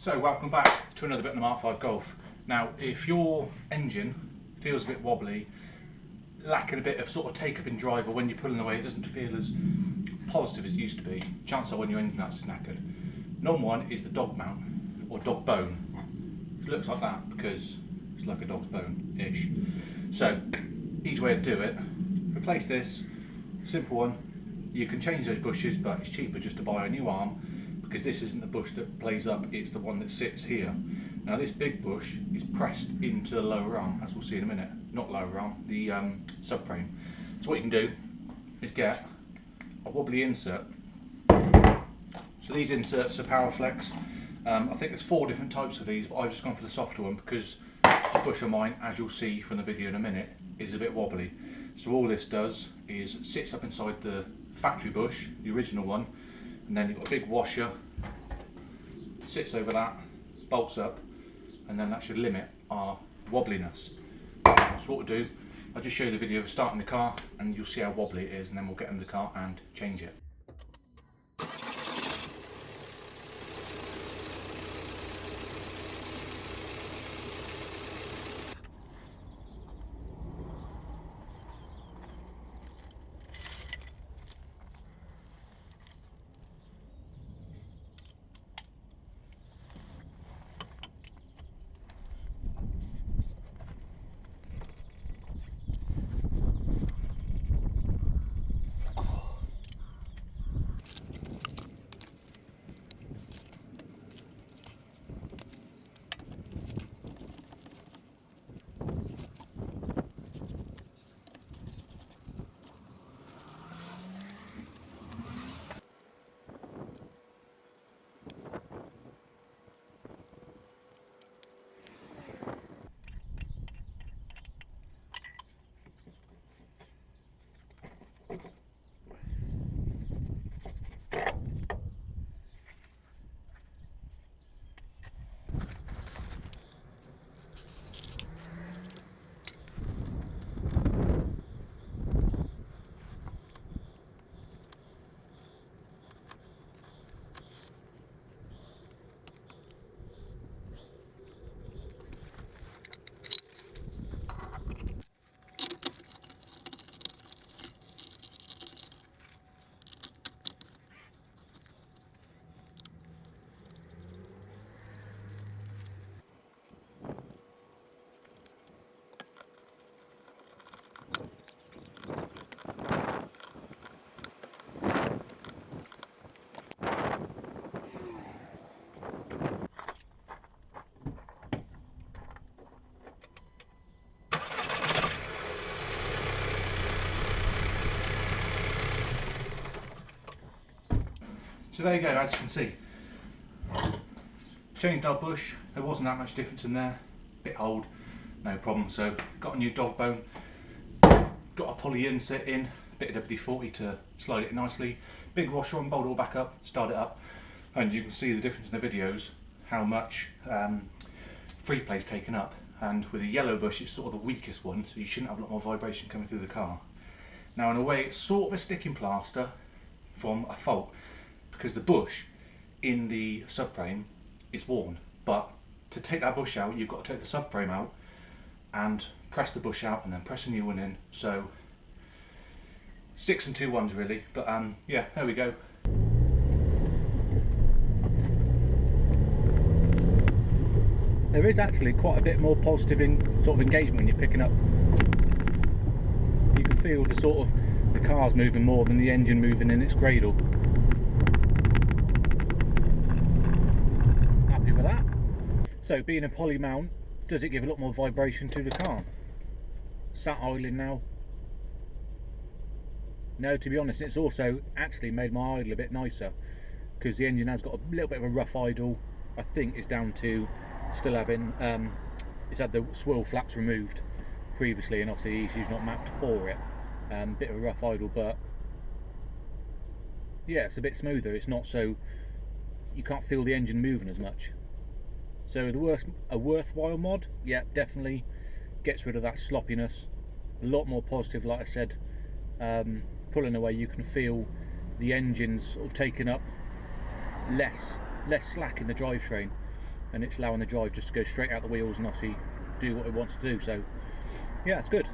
So welcome back to another bit on the Mk5 Golf. Now if your engine feels a bit wobbly, lacking a bit of sort of take up in drive, or when you're pulling away it doesn't feel as positive as it used to be, chances are when your engine mounts is knackered. Normal one is the dog mount or dog bone. It looks like that because it's like a dog's bone-ish. So easy way to do it, replace this, simple one. You can change those bushes, but it's cheaper just to buy a new arm, because this isn't the bush that plays up, it's the one that sits here. Now this big bush is pressed into the lower arm, as we'll see in a minute. Not lower arm, the subframe. So what you can do is get a wobbly insert. So these inserts are Powerflex. I think there's 4 different types of these, but I've just gone for the softer one because the bush of mine, as you'll see from the video in a minute, is a bit wobbly. So all this does is sits up inside the factory bush, the original one, and then you've got a big washer, sits over that, bolts up, and then that should limit our wobbliness. So what we'll do, I'll just show you the video of starting the car and you'll see how wobbly it is, and then we'll get in the car and change it. So there you go, as you can see. Changed our bush, there wasn't that much difference in there. Bit old, no problem. So got a new dog bone, got a poly insert in, bit of WD-40 to slide it nicely. Big washer on, bolt it all back up, start it up. And you can see the difference in the videos, how much free play's taken up. And with the yellow bush, it's sort of the weakest one, so you shouldn't have a lot more vibration coming through the car. Now in a way, it's sort of a sticking plaster from a fault, because the bush in the subframe is worn, but to take that bush out you've got to take the subframe out and press the bush out and then press a new one in. So 6 and 2 ones really, but yeah, there we go. There is actually quite a bit more positive sort of engagement when you're picking up. You can feel the sort of the car's moving more than the engine moving in its cradle. So being a poly mount, does it give a lot more vibration to the car? Sat idling now? No, to be honest, it's also actually made my idle a bit nicer, because the engine has got a little bit of a rough idle. I think it's down to still having, it's had the swirl flaps removed previously, and obviously the ECU's not mapped for it. Bit of a rough idle, but yeah, it's a bit smoother. It's not so, you can't feel the engine moving as much. So a worthwhile mod, yeah, definitely gets rid of that sloppiness. A lot more positive, like I said. Pulling away, you can feel the engines sort of taking up less slack in the drivetrain. and it's allowing the drive just to go straight out the wheels and obviously do what it wants to do. So yeah, it's good.